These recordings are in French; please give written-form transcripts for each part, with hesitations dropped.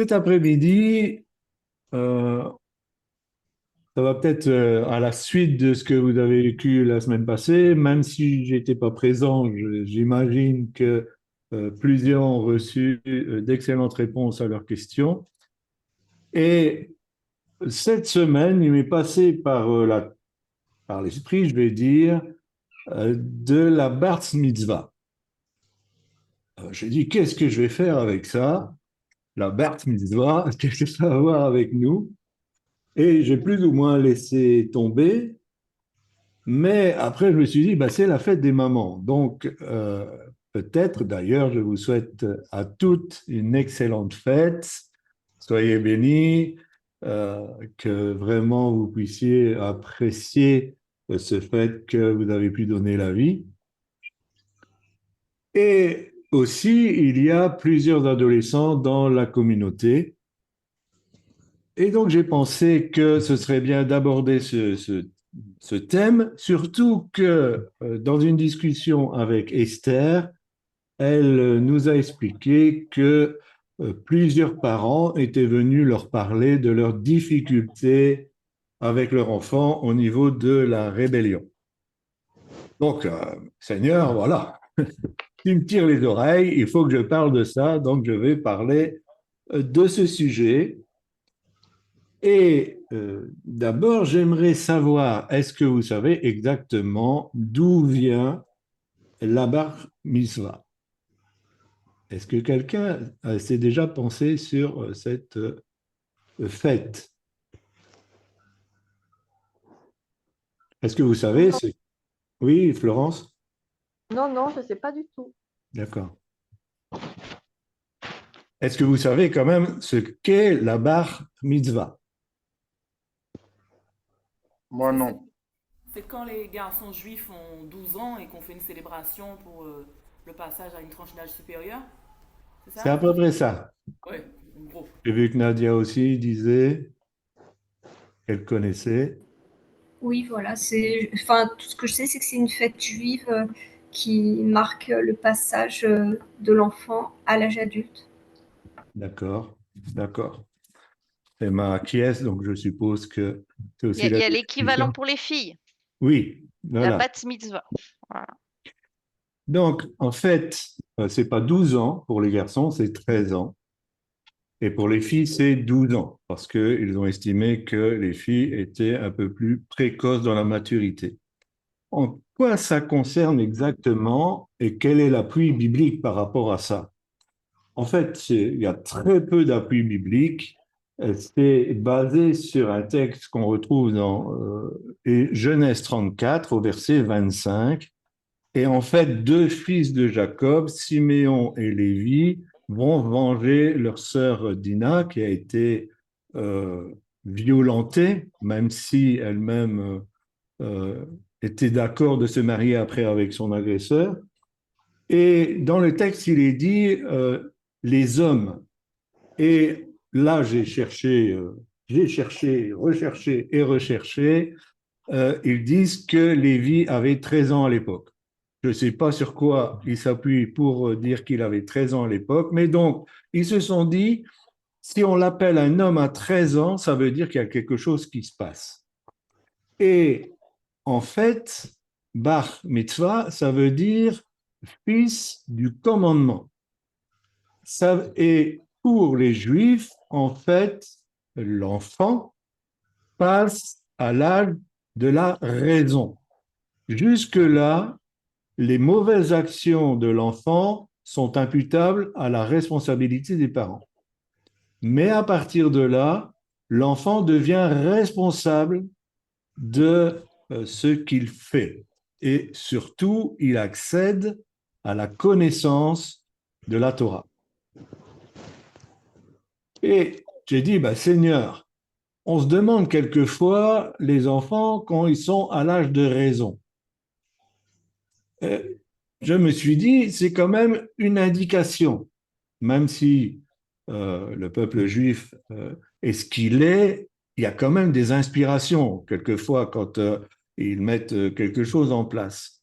Cet après-midi, euh, ça va peut-être à la suite de ce que vous avez vécu la semaine passée, même si j'étais pas présent, j'imagine que plusieurs ont reçu d'excellentes réponses à leurs questions. Et cette semaine, il m'est passé par l'esprit, je vais dire, de la Bar Mitzvah. J'ai dit, qu'est-ce que je vais faire avec ça? La Bar Mitzvah, qu'est-ce que ça va avoir avec nous? Et j'ai plus ou moins laissé tomber. Mais après, je me suis dit, bah, c'est la fête des mamans. Donc, peut-être, d'ailleurs, je vous souhaite à toutes une excellente fête. Soyez bénis, euh, que vraiment vous puissiez apprécier ce fait que vous avez pu donner la vie. Et aussi, il y a plusieurs adolescents dans la communauté. Et donc, j'ai pensé que ce serait bien d'aborder ce thème, surtout que dans une discussion avec Esther, elle nous a expliqué que plusieurs parents étaient venus leur parler de leurs difficultés avec leur enfant au niveau de la rébellion. Donc, Seigneur, voilà, tu me tires les oreilles, il faut que je parle de ça, donc je vais parler de ce sujet. Et d'abord, j'aimerais savoir, est-ce que vous savez exactement d'où vient la bar mitzvah? Est-ce que quelqu'un s'est déjà pensé sur cette fête? Est-ce que vous savez? Non, Oui, Florence? non, je ne sais pas du tout. D'accord. Est-ce que vous savez quand même ce qu'est la bar mitzvah? Moi, C'est non. c'est quand les garçons juifs ont 12 ans et qu'on fait une célébration pour le passage à une tranche d'âge supérieure. C'est C'est à ça? peu près ça. Oui, en gros. J'ai vu que Nadia aussi disait qu'elle connaissait. Oui, voilà, enfin, tout ce que je sais, c'est que c'est une fête juive qui marque le passage de l'enfant à l'âge adulte. D'accord, d'accord. C'est ma acquiesce, donc je suppose que c'est Il y a, aussi il la y a l'équivalent définition. pour les filles, Oui, la voilà. bat mitzvah. Voilà. Donc, en fait, c'est pas 12 ans pour les garçons, c'est 13 ans. Et pour les filles, c'est 12 ans, parce qu'ils ont estimé que les filles étaient un peu plus précoces dans la maturité. En quoi ça concerne exactement et quel est l'appui biblique par rapport à ça? En fait, il y a très peu d'appui biblique. C'est basé sur un texte qu'on retrouve dans Genèse 34 au verset 25. Et en fait, deux fils de Jacob, Siméon et Lévi, vont venger leur sœur Dina, qui a été euh, violentée, même si elle-même euh, était d'accord de se marier après avec son agresseur. Et dans le texte, il est dit les hommes. Et là, j'ai cherché, recherché et recherché. Ils disent que Lévi avait 13 ans à l'époque. Je ne sais pas sur quoi ils s'appuient pour dire qu'il avait 13 ans à l'époque, mais donc, ils se sont dit, si on l'appelle un homme à 13 ans, ça veut dire qu'il y a quelque chose qui se passe. Et en fait, bar mitzvah, ça veut dire fils du commandement. Et pour les Juifs, en fait, l'enfant passe à l'âge de la raison. Jusque-là, les mauvaises actions de l'enfant sont imputables à la responsabilité des parents. Mais à partir de là, l'enfant devient responsable de ce qu'il fait. Et surtout, il accède à la connaissance de la Torah. Et j'ai dit, bah, Seigneur, on se demande quelquefois, les enfants, quand ils sont à l'âge de raison. Euh, je me suis dit, c'est quand même une indication, même si le peuple juif est ce qu'il est, il y a quand même des inspirations, quelquefois, quand ils mettent quelque chose en place.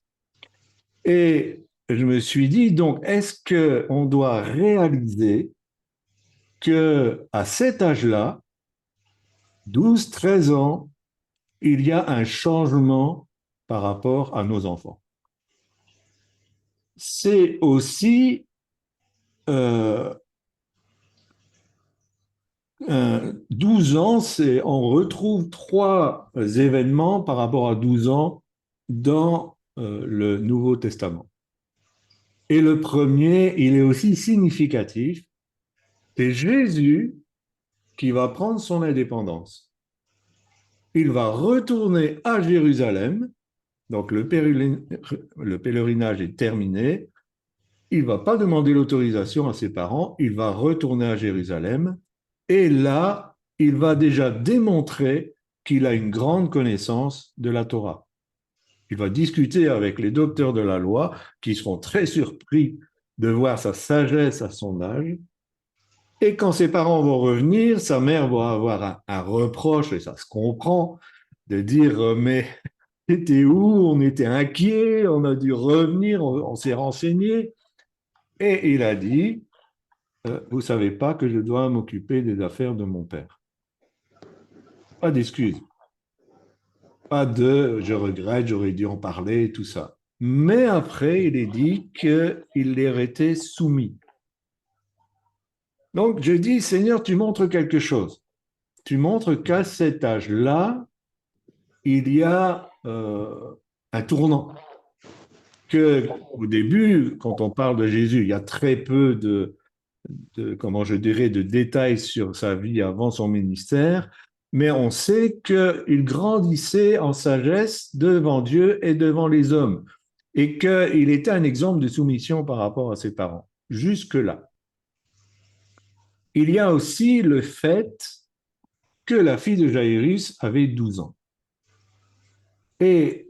Et je me suis dit, donc, est-ce qu'on doit réaliser qu'à cet âge-là, 12, 13 ans, il y a un changement par rapport à nos enfants. C'est aussi 12 ans, on retrouve trois événements par rapport à 12 ans dans le Nouveau Testament. Et le premier, il est aussi significatif, c'est Jésus qui va prendre son indépendance. Il va retourner à Jérusalem, donc le pèlerinage est terminé, il ne va pas demander l'autorisation à ses parents, il va retourner à Jérusalem, et là, il va déjà démontrer qu'il a une grande connaissance de la Torah. Il va discuter avec les docteurs de la loi, qui seront très surpris de voir sa sagesse à son âge. Et quand ses parents vont revenir, sa mère va avoir un reproche, et ça se comprend, de dire mais t'étais où? On était inquiets, on a dû revenir, on s'est renseigné. Et il a dit, vous savez pas que je dois m'occuper des affaires de mon père. Pas d'excuses. Pas de je regrette, j'aurais dû en parler, tout ça. Mais après, il est dit qu'il leur était soumis. Donc, je dis, Seigneur, tu montres quelque chose. Tu montres qu'à cet âge-là, il y a un tournant. Au début, quand on parle de Jésus, il y a très peu comment je dirais, de détails sur sa vie avant son ministère, mais on sait qu'il grandissait en sagesse devant Dieu et devant les hommes, et qu'il était un exemple de soumission par rapport à ses parents. Jusque-là. Il y a aussi le fait que la fille de Jaïrus avait 12 ans. Et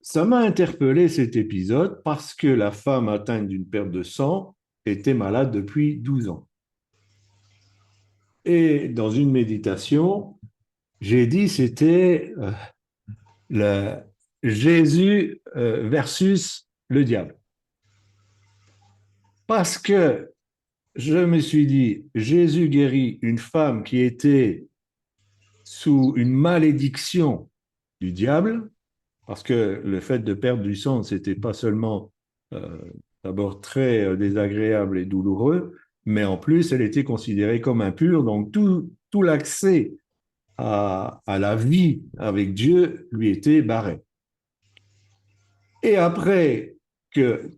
ça m'a interpellé cet épisode parce que la femme atteinte d'une perte de sang était malade depuis 12 ans. Et dans une méditation, j'ai dit c'était le Jésus versus le diable. Parce que je me suis dit, Jésus guérit une femme qui était sous une malédiction du diable, parce que le fait de perdre du sang, c'était pas seulement d'abord très désagréable et douloureux, mais en plus, elle était considérée comme impure, donc tout l'accès à la vie avec Dieu lui était barré. Et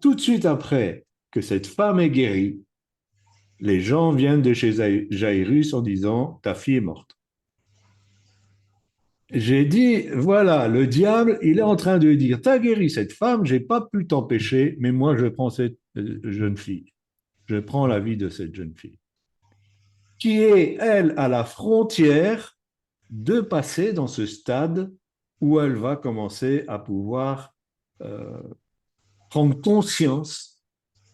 tout de suite après que cette femme est guérie, les gens viennent de chez Jaïrus en disant, ta fille est morte. J'ai dit, voilà, le diable, il est en train de dire, t'as guéri cette femme, j'ai pas pu t'empêcher, mais moi je prends cette jeune fille. Je prends la vie de cette jeune fille. Qui est, elle, à la frontière de passer dans ce stade où elle va commencer à pouvoir prendre conscience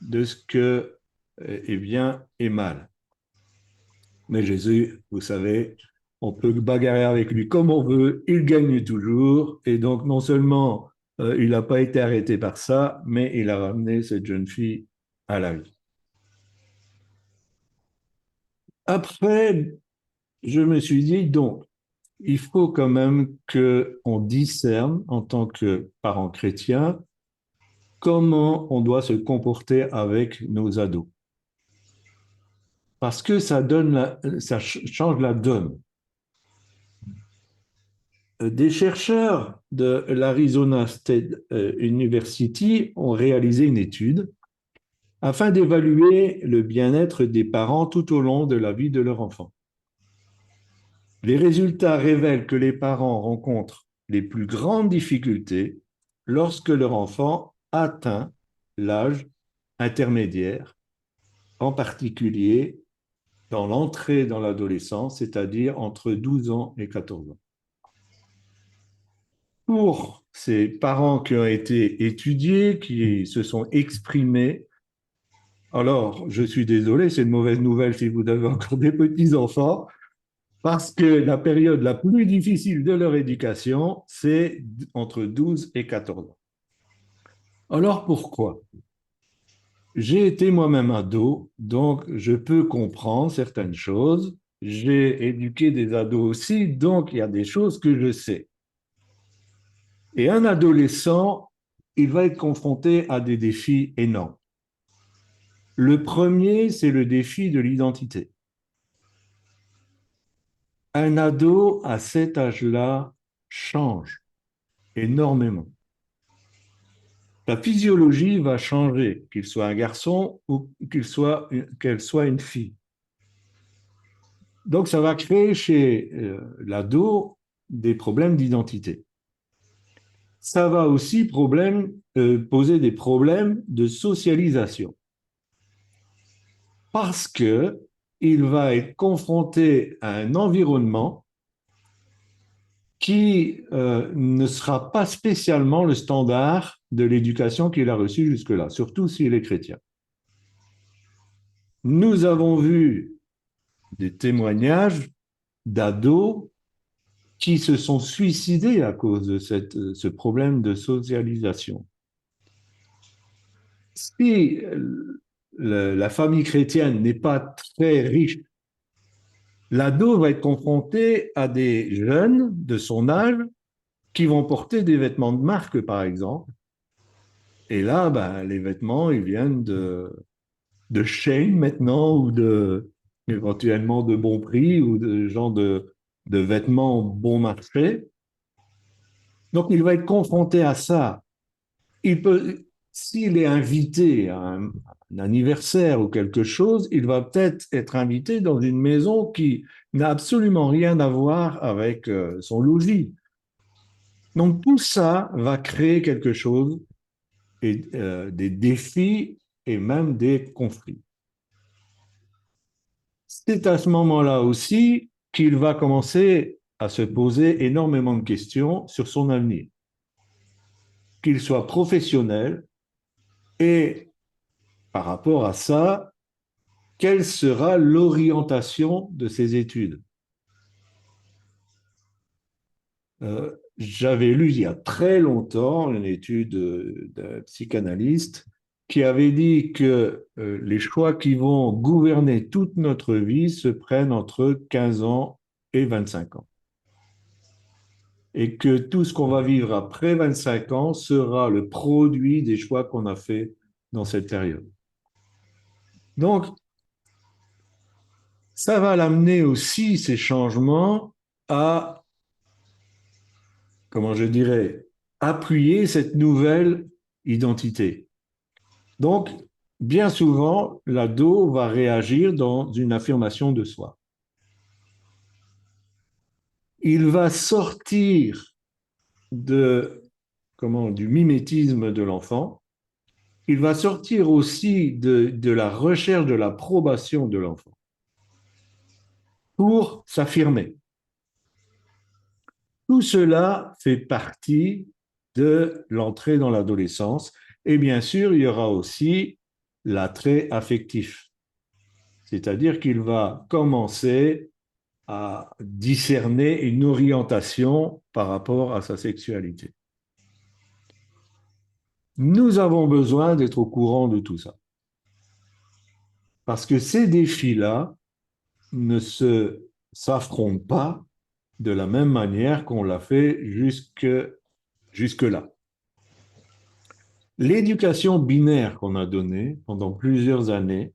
de ce que est bien et mal. Mais Jésus, vous savez, on peut bagarrer avec lui comme on veut, il gagne toujours. Et donc, non seulement il n'a pas été arrêté par ça, mais il a ramené cette jeune fille à la vie. Après, je me suis dit, donc, il faut quand même qu'on discerne en tant que parents chrétiens comment on doit se comporter avec nos ados. Parce que ça change la donne. Des chercheurs de l'Arizona State University ont réalisé une étude afin d'évaluer le bien-être des parents tout au long de la vie de leur enfant. Les résultats révèlent que les parents rencontrent les plus grandes difficultés lorsque leur enfant atteint l'âge intermédiaire, en particulier dans l'entrée dans l'adolescence, c'est-à-dire entre 12 ans et 14 ans. Pour ces parents qui ont été étudiés, qui se sont exprimés, alors je suis désolé, c'est une mauvaise nouvelle si vous avez encore des petits-enfants, parce que la période la plus difficile de leur éducation, c'est entre 12 et 14 ans. Alors pourquoi? j'ai été moi-même ado, donc je peux comprendre certaines choses. J'ai éduqué des ados aussi, donc il y a des choses que je sais. Et un adolescent, il va être confronté à des défis énormes. Le premier, c'est le défi de l'identité. Un ado à cet âge-là change énormément. La physiologie va changer, qu'il soit un garçon ou qu'elle soit une fille. Donc, ça va créer chez l'ado des problèmes d'identité. Ça va aussi poser des problèmes de socialisation parce que il va être confronté à un environnement qui ne sera pas spécialement le standard de l'éducation qu'il a reçue jusque-là, surtout s'il est chrétien. Nous avons vu des témoignages d'ados qui se sont suicidés à cause de ce problème de socialisation. Si la famille chrétienne n'est pas très riche, l'ado va être confronté à des jeunes de son âge qui vont porter des vêtements de marque, par exemple. Et là, ben, les vêtements, ils viennent de Shein maintenant, ou éventuellement de bon prix, ou de genre de vêtements bon marché. Donc, il va être confronté à ça. Il peut, s'il est invité à un anniversaire ou quelque chose, il va peut-être être invité dans une maison qui n'a absolument rien à voir avec son logis. Donc, tout ça va créer quelque chose, et des défis et même des conflits. C'est à ce moment-là aussi qu'il va commencer à se poser énormément de questions sur son avenir, qu'il soit professionnel, et par rapport à ça, quelle sera l'orientation de ses études. J'avais lu il y a très longtemps une étude d'un psychanalyste qui avait dit que les choix qui vont gouverner toute notre vie se prennent entre 15 ans et 25 ans. Et que tout ce qu'on va vivre après 25 ans sera le produit des choix qu'on a fait dans cette période. Donc, ça va l'amener aussi, ces changements, à, comment je dirais, appuyer cette nouvelle identité. Donc, bien souvent, l'ado va réagir dans une affirmation de soi. Il va sortir du mimétisme de l'enfant. Il va sortir aussi de la recherche de l'approbation de l'enfant pour s'affirmer. Tout cela fait partie de l'entrée dans l'adolescence. Et bien sûr, il y aura aussi l'attrait affectif. C'est-à-dire qu'il va commencer à discerner une orientation par rapport à sa sexualité. Nous avons besoin d'être au courant de tout ça. Parce que ces défis-là ne s'affrontent pas de la même manière qu'on l'a fait jusque-là. L'éducation binaire qu'on a donnée pendant plusieurs années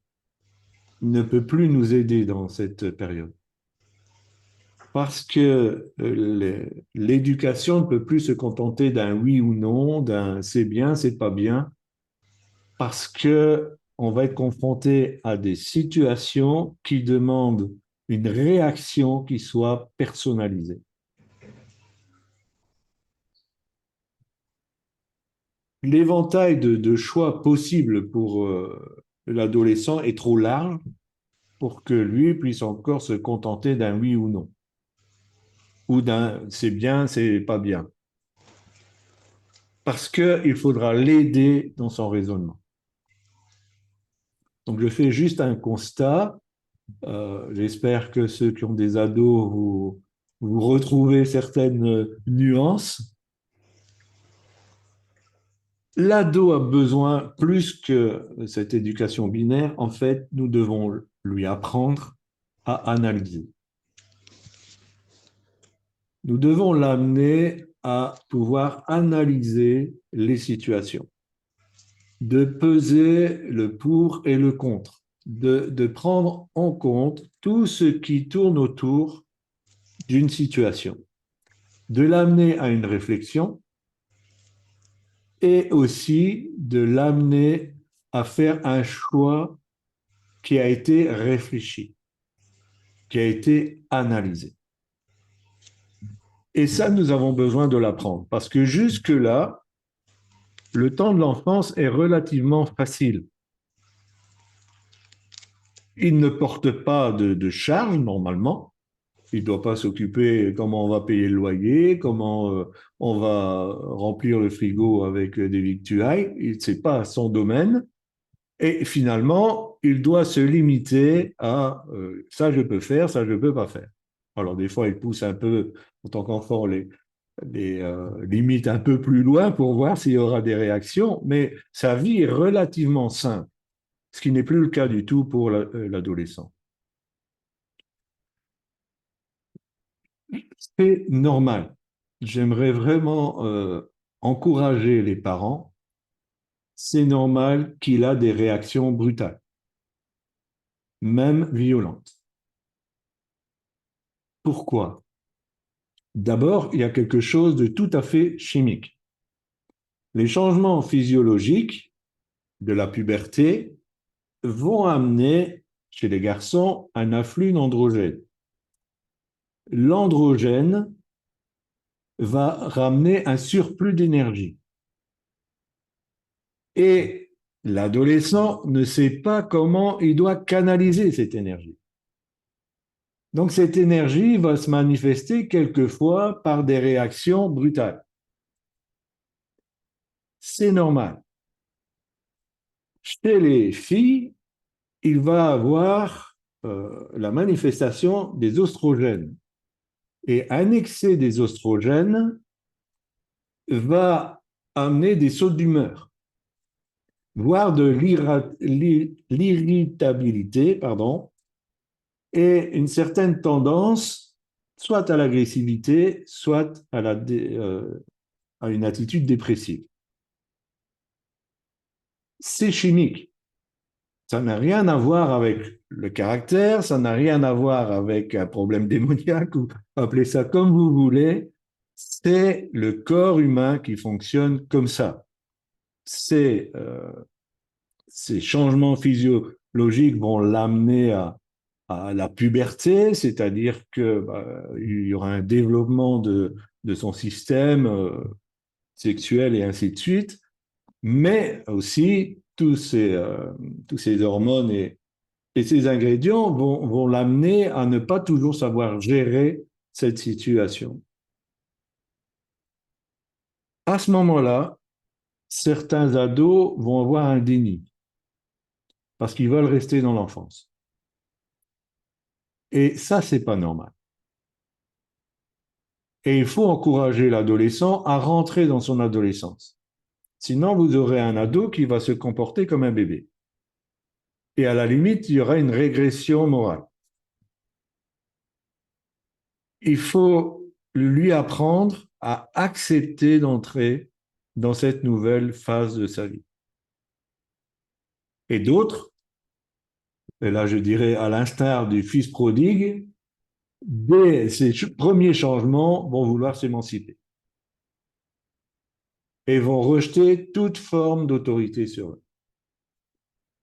ne peut plus nous aider dans cette période. Parce que l'éducation ne peut plus se contenter d'un oui ou non, d'un c'est bien, c'est pas bien, parce que on va être confronté à des situations qui demandent une réaction qui soit personnalisée. L'éventail de choix possibles pour l'adolescent est trop large pour que lui puisse encore se contenter d'un oui ou non, ou d'un c'est bien, c'est pas bien. Parce qu'il faudra l'aider dans son raisonnement. Donc, je fais juste un constat. J'espère que ceux qui ont des ados, vous retrouvez certaines nuances. L'ado a besoin, plus que cette éducation binaire, en fait, nous devons lui apprendre à analyser. Nous devons l'amener à pouvoir analyser les situations, de peser le pour et le contre, de prendre en compte tout ce qui tourne autour d'une situation, de l'amener à une réflexion et aussi de l'amener à faire un choix qui a été réfléchi, qui a été analysé. Et ça, nous avons besoin de l'apprendre parce que jusque-là, le temps de l'enfance est relativement facile. Il ne porte pas de charge normalement. Il ne doit pas s'occuper comment on va payer le loyer, comment on va remplir le frigo avec des victuailles. Ce n'est pas son domaine. Et finalement, il doit se limiter à ça je peux faire, ça je ne peux pas faire. Alors des fois, il pousse un peu, en tant qu'enfant, les limites un peu plus loin pour voir s'il y aura des réactions, mais sa vie est relativement simple, ce qui n'est plus le cas du tout pour l'adolescent. C'est normal. J'aimerais vraiment encourager les parents. C'est normal qu'il a des réactions brutales, même violentes. Pourquoi? D'abord, il y a quelque chose de tout à fait chimique. Les changements physiologiques de la puberté vont amener chez les garçons un afflux d'androgènes. L'androgène va ramener un surplus d'énergie. Et l'adolescent ne sait pas comment il doit canaliser cette énergie. Donc cette énergie va se manifester quelquefois par des réactions brutales. C'est normal. Chez les filles, il va avoir la manifestation des oestrogènes. Et un excès des oestrogènes va amener des sautes d'humeur, voire de l'irritabilité, et une certaine tendance soit à l'agressivité, soit à une attitude dépressive. C'est chimique. Ça n'a rien à voir avec le caractère, ça n'a rien à voir avec un problème démoniaque, ou appelez ça comme vous voulez. C'est le corps humain qui fonctionne comme ça. Ces changements physiologiques vont l'amener à la puberté, c'est-à-dire que il y aura un développement de son système sexuel et ainsi de suite, mais aussi tous ces hormones et ces ingrédients vont l'amener à ne pas toujours savoir gérer cette situation. À ce moment-là, certains ados vont avoir un déni parce qu'ils veulent rester dans l'enfance. Et ça, c'est pas normal. Et il faut encourager l'adolescent à rentrer dans son adolescence. Sinon, vous aurez un ado qui va se comporter comme un bébé. Et à la limite, il y aura une régression morale. Il faut lui apprendre à accepter d'entrer dans cette nouvelle phase de sa vie. Et d'autres, et là je dirais à l'instar du fils prodigue, dès ces premiers changements, vont vouloir s'émanciper et vont rejeter toute forme d'autorité sur eux.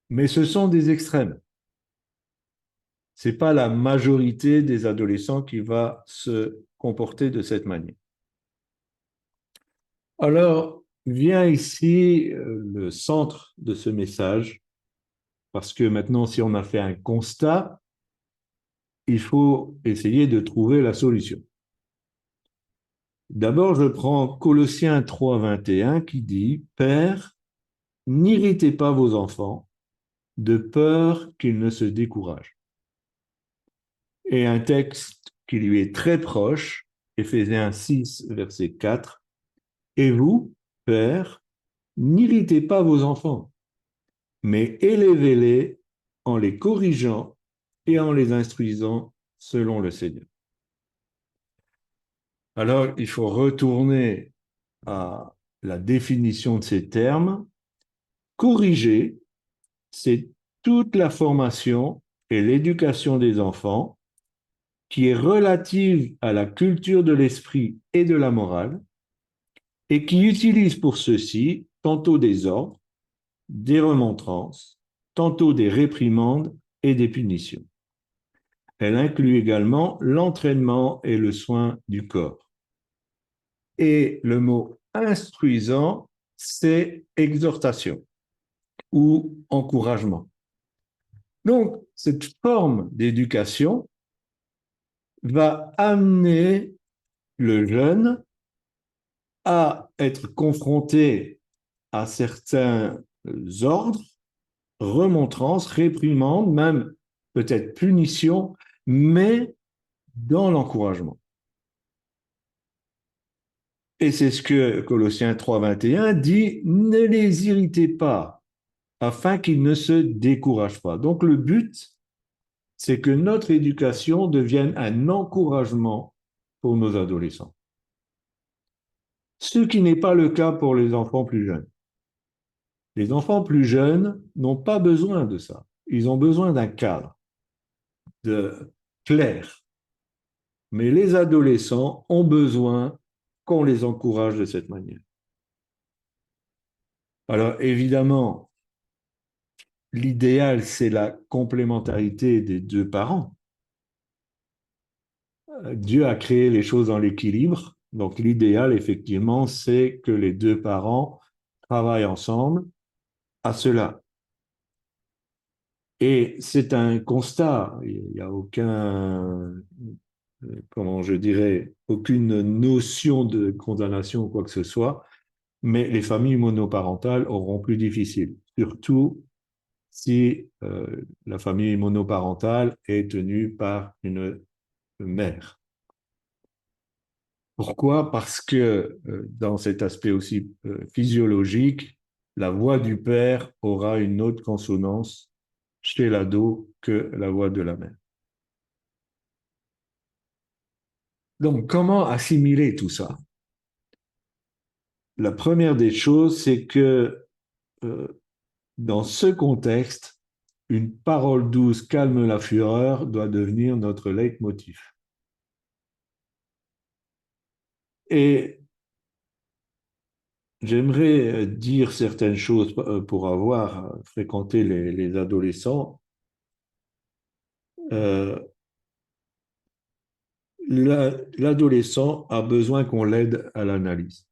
Mais ce sont des extrêmes. Ce n'est pas la majorité des adolescents qui va se comporter de cette manière. Alors, vient ici le centre de ce message, parce que maintenant, si on a fait un constat, il faut essayer de trouver la solution. D'abord, je prends Colossiens 3, 21 qui dit « Père, n'irritez pas vos enfants, de peur qu'ils ne se découragent. » Et un texte qui lui est très proche, Éphésiens 6, verset 4, « Et vous, Père, n'irritez pas vos enfants, mais élevez-les en les corrigeant et en les instruisant selon le Seigneur. Alors, il faut retourner à la définition de ces termes. Corriger, c'est toute la formation et l'éducation des enfants qui est relative à la culture de l'esprit et de la morale et qui utilise pour ceci tantôt des ordres, des remontrances, tantôt des réprimandes et des punitions. Elle inclut également l'entraînement et le soin du corps. Et le mot instruisant, c'est exhortation ou encouragement. Donc, cette forme d'éducation va amener le jeune à être confronté à certains ordres, remontrances, réprimandes, même peut-être punitions, mais dans l'encouragement. Et c'est ce que Colossiens 3,21 dit, ne les irritez pas, afin qu'ils ne se découragent pas. Donc le but, c'est que notre éducation devienne un encouragement pour nos adolescents. Ce qui n'est pas le cas pour les enfants plus jeunes. Les enfants plus jeunes n'ont pas besoin de ça. Ils ont besoin d'un cadre clair. Mais les adolescents ont besoin qu'on les encourage de cette manière. Alors évidemment, l'idéal, c'est la complémentarité des deux parents. Dieu a créé les choses dans l'équilibre. Donc l'idéal, effectivement, c'est que les deux parents travaillent ensemble à cela. Et c'est un constat. Il n'y a comment je dirais, aucune notion de condamnation ou quoi que ce soit, mais les familles monoparentales auront plus difficile, surtout si la famille monoparentale est tenue par une mère. Pourquoi? Parce que dans cet aspect aussi physiologique, la voix du père aura une autre consonance chez l'ado que la voix de la mère. Donc, comment assimiler tout ça? La première des choses, c'est que dans ce contexte, une parole douce calme la fureur doit devenir notre leitmotiv. Et j'aimerais dire certaines choses pour avoir fréquenté les adolescents. L'adolescent a besoin qu'on l'aide à l'analyse.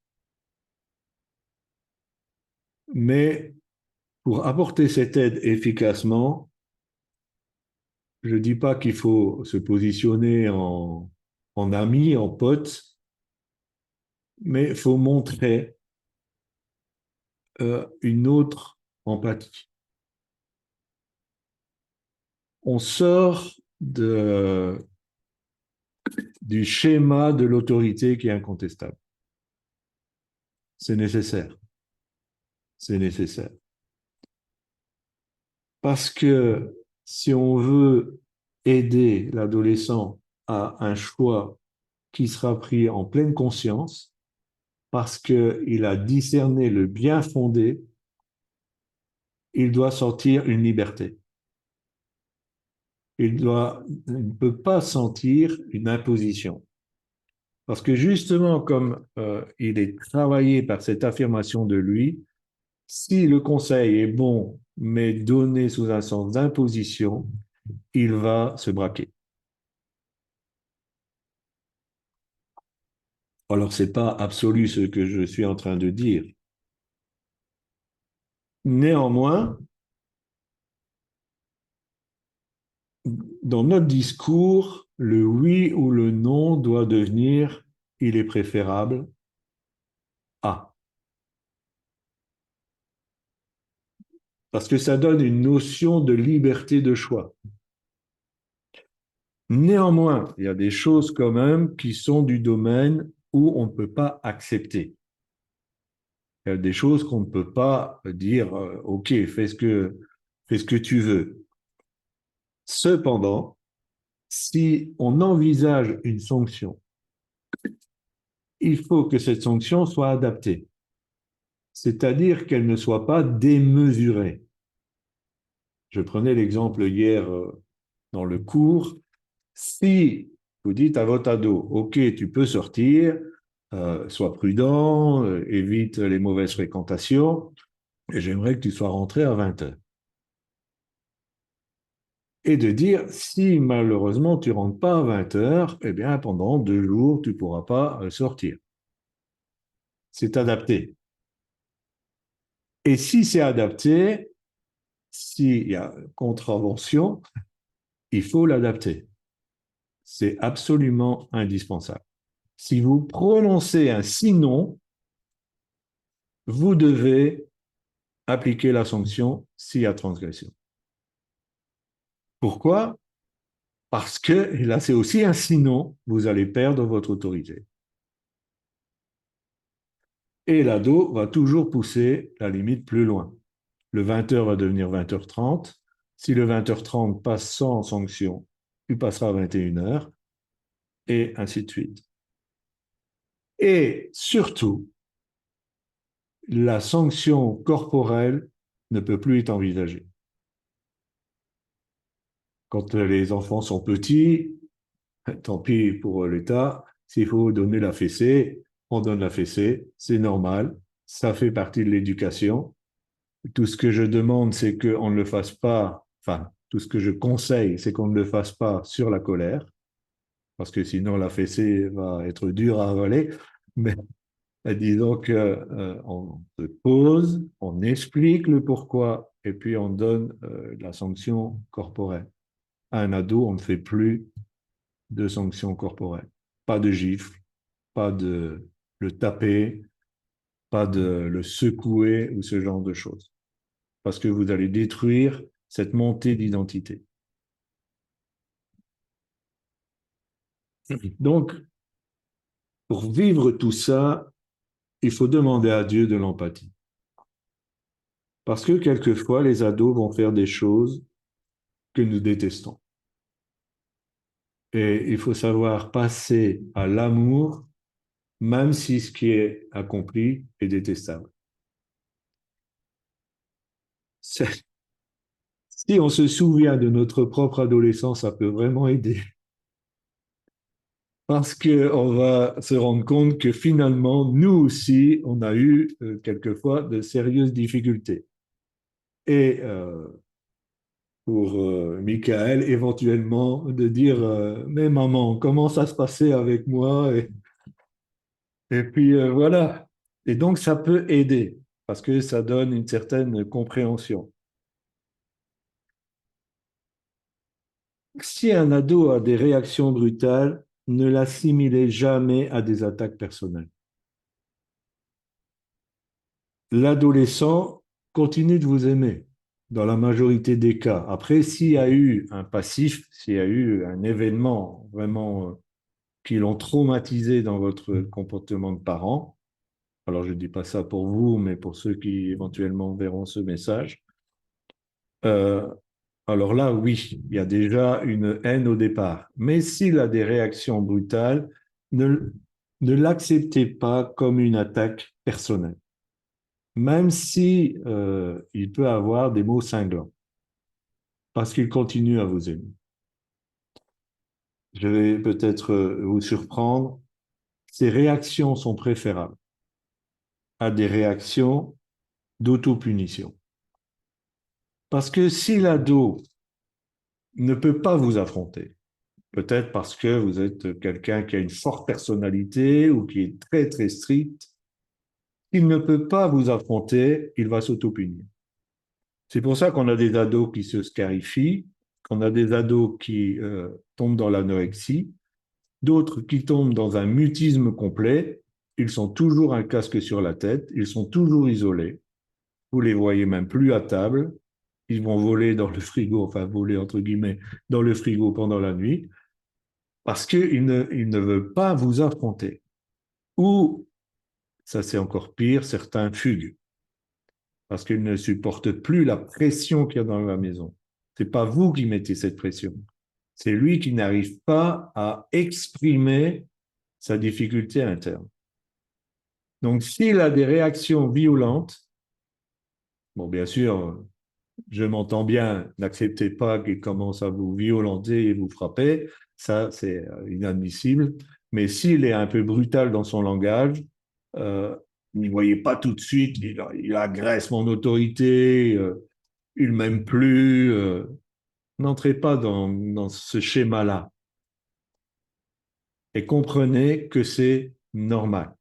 Mais pour apporter cette aide efficacement, je ne dis pas qu'il faut se positionner en ami, en pote, mais il faut montrer une autre empathie. On sort du schéma de l'autorité qui est incontestable. C'est nécessaire. C'est nécessaire. Parce que si on veut aider l'adolescent à un choix qui sera pris en pleine conscience, parce qu'il a discerné le bien fondé, il doit sortir une liberté. Il ne peut pas sentir une imposition. Parce que justement, comme il est travaillé par cette affirmation de lui, si le conseil est bon, mais donné sous un sens d'imposition, il va se braquer. Alors, ce n'est pas absolu ce que je suis en train de dire. Néanmoins, dans notre discours, le oui ou le non doit devenir il est préférable à. Parce que ça donne une notion de liberté de choix. Néanmoins, il y a des choses quand même qui sont du domaine où on ne peut pas accepter. Il y a des choses qu'on ne peut pas dire, OK, fais ce que tu veux. Cependant, si on envisage une sanction, il faut que cette sanction soit adaptée, c'est-à-dire qu'elle ne soit pas démesurée. Je prenais l'exemple hier dans le cours. Si vous dites à votre ado, OK, tu peux sortir, sois prudent, évite les mauvaises fréquentations, et j'aimerais que tu sois rentré à 20 heures. Et de dire, si malheureusement tu rentres pas à 20 heures, eh bien pendant 2 jours, tu pourras pas sortir. C'est adapté. Et si c'est adapté, s'il y a contravention, il faut l'adapter. C'est absolument indispensable. Si vous prononcez un sinon, vous devez appliquer la sanction s'il y a transgression. Pourquoi? Parce que, et là c'est aussi un sinon, vous allez perdre votre autorité. Et l'ado va toujours pousser la limite plus loin. Le 20h va devenir 20h30. Si le 20h30 passe sans sanction, il passera à 21h, et ainsi de suite. Et surtout, la sanction corporelle ne peut plus être envisagée. Quand les enfants sont petits, tant pis pour l'État, s'il faut donner la fessée, on donne la fessée, c'est normal, ça fait partie de l'éducation. Tout ce que je demande, c'est qu'on ne le fasse pas, enfin, tout ce que je conseille, c'est qu'on ne le fasse pas sur la colère, parce que sinon la fessée va être dure à avaler, mais disons qu'on se pose, on explique le pourquoi, et puis on donne la sanction corporelle. À un ado, on ne fait plus de sanctions corporelles. Pas de gifle, pas de le taper, pas de le secouer ou ce genre de choses. Parce que vous allez détruire cette montée d'identité. Donc, pour vivre tout ça, il faut demander à Dieu de l'empathie. Parce que quelquefois, les ados vont faire des choses que nous détestons. Et il faut savoir passer à l'amour, même si ce qui est accompli est détestable. Si on se souvient de notre propre adolescence, ça peut vraiment aider. Parce qu'on va se rendre compte que finalement, nous aussi, on a eu quelquefois de sérieuses difficultés. Et pour Michael, éventuellement, de dire mais maman, comment ça se passait avec moi et puis voilà. Et donc, ça peut aider, parce que ça donne une certaine compréhension. Si un ado a des réactions brutales, ne l'assimilez jamais à des attaques personnelles. L'adolescent continue de vous aimer dans la majorité des cas. Après, s'il y a eu un passif, s'il y a eu un événement vraiment qui l'ont traumatisé dans votre comportement de parent, alors je ne dis pas ça pour vous, mais pour ceux qui éventuellement verront ce message, euh, alors là, oui, il y a déjà une haine au départ. Mais s'il a des réactions brutales, ne, ne l'acceptez pas comme une attaque personnelle, même si il peut avoir des mots cinglants, parce qu'il continue à vous aimer. Je vais peut-être vous surprendre. Ces réactions sont préférables à des réactions d'autopunition. Parce que si l'ado ne peut pas vous affronter, peut-être parce que vous êtes quelqu'un qui a une forte personnalité ou qui est très très strict, il ne peut pas vous affronter, il va s'auto-punir. C'est pour ça qu'on a des ados qui se scarifient, qu'on a des ados qui tombent dans l'anorexie, d'autres qui tombent dans un mutisme complet. Ils sont toujours un casque sur la tête, ils sont toujours isolés. Vous les voyez même plus à table. Ils vont voler dans le frigo, enfin voler entre guillemets, dans le frigo pendant la nuit, parce qu'ils ne veulent pas vous affronter. Ou Ça, c'est encore pire, certains fuguent parce qu'ils ne supportent plus la pression qu'il y a dans la maison. Ce n'est pas vous qui mettez cette pression. C'est lui qui n'arrive pas à exprimer sa difficulté interne. Donc, s'il a des réactions violentes, bon, bien sûr, je m'entends bien, n'acceptez pas qu'il commence à vous violenter et vous frapper, ça, c'est inadmissible. Mais s'il est un peu brutal dans son langage, euh, n'y voyez pas tout de suite, il agresse mon autorité, il m'aime plus. N'entrez pas dans ce schéma-là et comprenez que c'est normal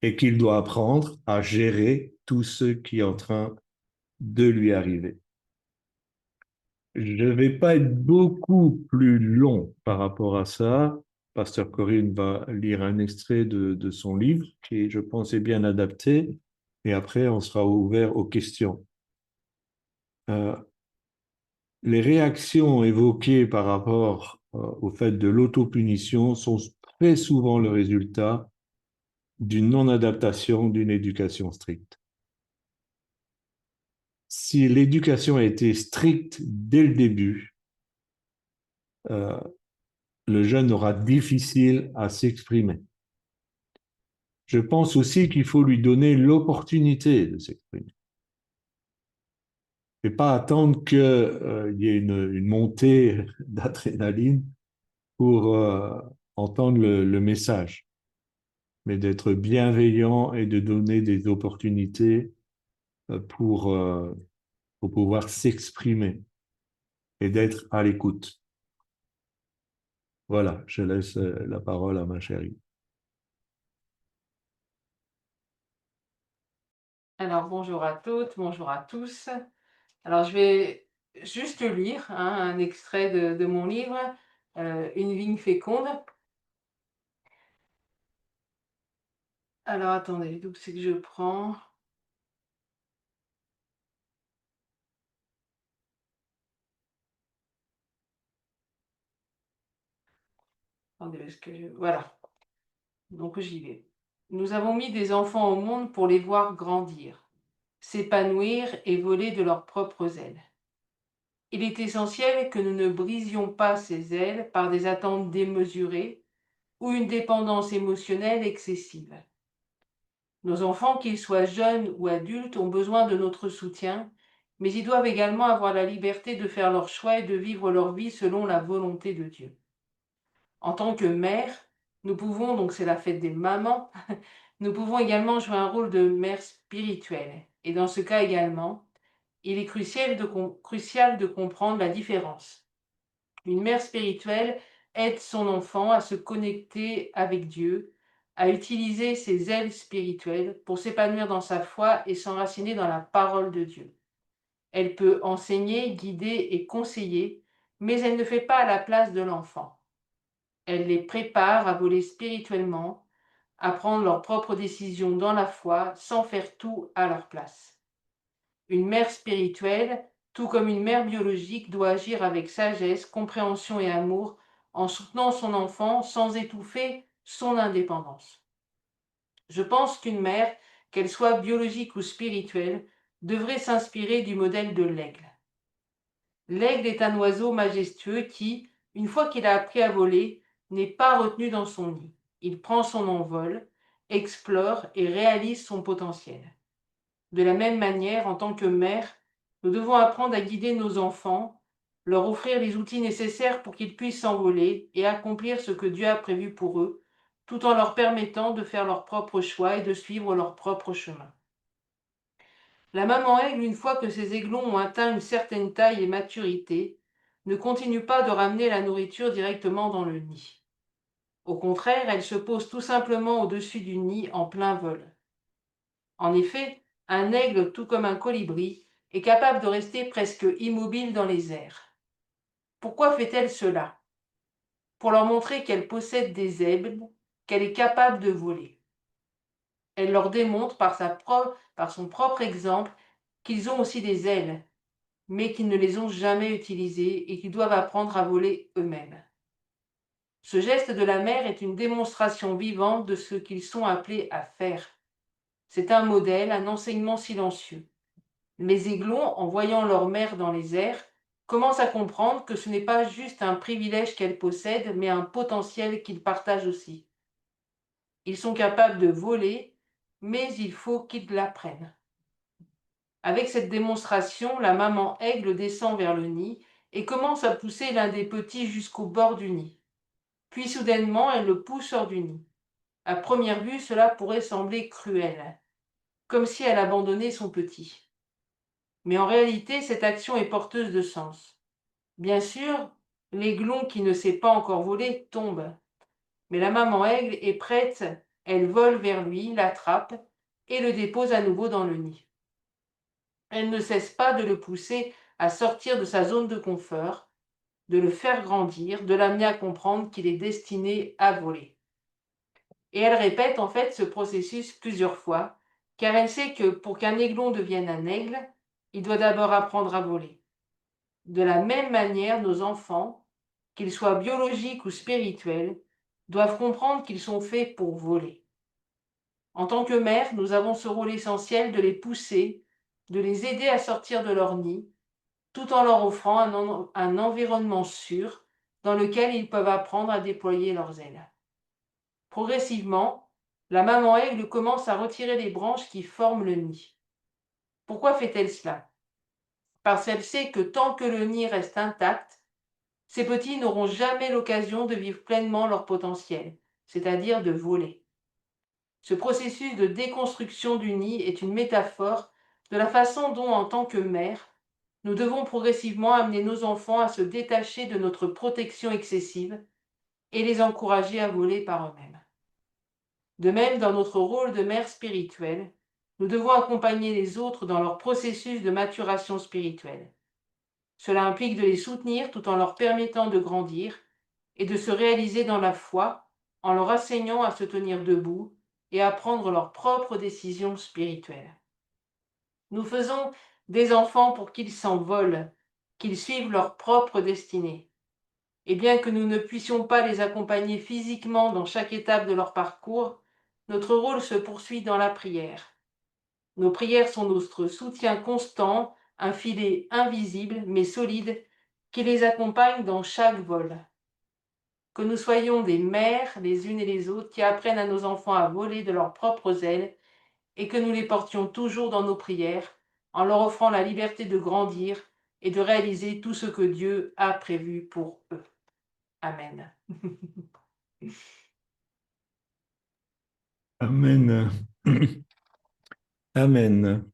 et qu'il doit apprendre à gérer tout ce qui est en train de lui arriver. Je ne vais pas être beaucoup plus long par rapport à ça. Pasteur Corinne va lire un extrait de son livre qui, je pense, est bien adapté. Et après, on sera ouvert aux questions. Euh, les réactions évoquées par rapport au fait de l'autopunition sont très souvent le résultat d'une non-adaptation d'une éducation stricte. Si l'éducation a été stricte dès le début, euh, le jeune aura difficile à s'exprimer. Je pense aussi qu'il faut lui donner l'opportunité de s'exprimer. Et pas attendre qu'il y ait une montée d'adrénaline pour entendre le message, mais d'être bienveillant et de donner des opportunités pour pouvoir s'exprimer et d'être à l'écoute. Voilà, je laisse la parole à ma chérie. Alors, bonjour à toutes, bonjour à tous. Alors, je vais juste lire un extrait de mon livre, Une vigne féconde. Alors, attendez, d'où c'est que je prends? Attendez, voilà, donc j'y vais. Nous avons mis des enfants au monde pour les voir grandir, s'épanouir et voler de leurs propres ailes. Il est essentiel que nous ne brisions pas ces ailes par des attentes démesurées ou une dépendance émotionnelle excessive. Nos enfants, qu'ils soient jeunes ou adultes, ont besoin de notre soutien, mais ils doivent également avoir la liberté de faire leurs choix et de vivre leur vie selon la volonté de Dieu. En tant que mère, nous pouvons, donc c'est la fête des mamans, nous pouvons également jouer un rôle de mère spirituelle. Et dans ce cas également, il est crucial de comprendre la différence. Une mère spirituelle aide son enfant à se connecter avec Dieu, à utiliser ses ailes spirituelles pour s'épanouir dans sa foi et s'enraciner dans la parole de Dieu. Elle peut enseigner, guider et conseiller, mais elle ne fait pas à la place de l'enfant. Elle les prépare à voler spirituellement, à prendre leurs propres décisions dans la foi sans faire tout à leur place. Une mère spirituelle, tout comme une mère biologique, doit agir avec sagesse, compréhension et amour en soutenant son enfant sans étouffer son indépendance. Je pense qu'une mère, qu'elle soit biologique ou spirituelle, devrait s'inspirer du modèle de l'aigle. L'aigle est un oiseau majestueux qui, une fois qu'il a appris à voler, n'est pas retenu dans son nid. Il prend son envol, explore et réalise son potentiel. De la même manière, en tant que mère, nous devons apprendre à guider nos enfants, leur offrir les outils nécessaires pour qu'ils puissent s'envoler et accomplir ce que Dieu a prévu pour eux, tout en leur permettant de faire leurs propres choix et de suivre leur propre chemin. La maman aigle, une fois que ses aiglons ont atteint une certaine taille et maturité, ne continue pas de ramener la nourriture directement dans le nid. Au contraire, elle se pose tout simplement au-dessus du nid en plein vol. En effet, un aigle, tout comme un colibri, est capable de rester presque immobile dans les airs. Pourquoi fait-elle cela? Pour leur montrer qu'elle possède des ailes, qu'elle est capable de voler. Elle leur démontre par son propre exemple qu'ils ont aussi des ailes, mais qu'ils ne les ont jamais utilisées et qu'ils doivent apprendre à voler eux-mêmes. Ce geste de la mère est une démonstration vivante de ce qu'ils sont appelés à faire. C'est un modèle, un enseignement silencieux. Les aiglons, en voyant leur mère dans les airs, commencent à comprendre que ce n'est pas juste un privilège qu'elle possède, mais un potentiel qu'ils partagent aussi. Ils sont capables de voler, mais il faut qu'ils l'apprennent. Avec cette démonstration, la maman aigle descend vers le nid et commence à pousser l'un des petits jusqu'au bord du nid. Puis soudainement, elle le pousse hors du nid. À première vue, cela pourrait sembler cruel, comme si elle abandonnait son petit. Mais en réalité, cette action est porteuse de sens. Bien sûr, l'aiglon qui ne sait pas encore voler tombe, mais la maman aigle est prête, elle vole vers lui, l'attrape et le dépose à nouveau dans le nid. Elle ne cesse pas de le pousser à sortir de sa zone de confort, de le faire grandir, de l'amener à comprendre qu'il est destiné à voler. Et elle répète en fait ce processus plusieurs fois, car elle sait que pour qu'un aiglon devienne un aigle, il doit d'abord apprendre à voler. De la même manière, nos enfants, qu'ils soient biologiques ou spirituels, doivent comprendre qu'ils sont faits pour voler. En tant que mère, nous avons ce rôle essentiel de les pousser, de les aider à sortir de leur nid, tout en leur offrant un environnement sûr dans lequel ils peuvent apprendre à déployer leurs ailes. Progressivement, la maman aigle commence à retirer les branches qui forment le nid. Pourquoi fait-elle cela? Parce qu'elle sait que tant que le nid reste intact, ces petits n'auront jamais l'occasion de vivre pleinement leur potentiel, c'est-à-dire de voler. Ce processus de déconstruction du nid est une métaphore de la façon dont, en tant que mère, nous devons progressivement amener nos enfants à se détacher de notre protection excessive et les encourager à voler par eux-mêmes. De même, dans notre rôle de mère spirituelle, nous devons accompagner les autres dans leur processus de maturation spirituelle. Cela implique de les soutenir tout en leur permettant de grandir et de se réaliser dans la foi en leur enseignant à se tenir debout et à prendre leurs propres décisions spirituelles. Nous faisons des enfants pour qu'ils s'envolent, qu'ils suivent leur propre destinée. Et bien que nous ne puissions pas les accompagner physiquement dans chaque étape de leur parcours, notre rôle se poursuit dans la prière. Nos prières sont notre soutien constant, un filet invisible mais solide qui les accompagne dans chaque vol. Que nous soyons des mères les unes et les autres qui apprennent à nos enfants à voler de leurs propres ailes et que nous les portions toujours dans nos prières en leur offrant la liberté de grandir et de réaliser tout ce que Dieu a prévu pour eux. Amen. Amen. Amen.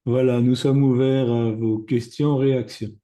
Voilà, nous sommes ouverts à vos questions, réactions.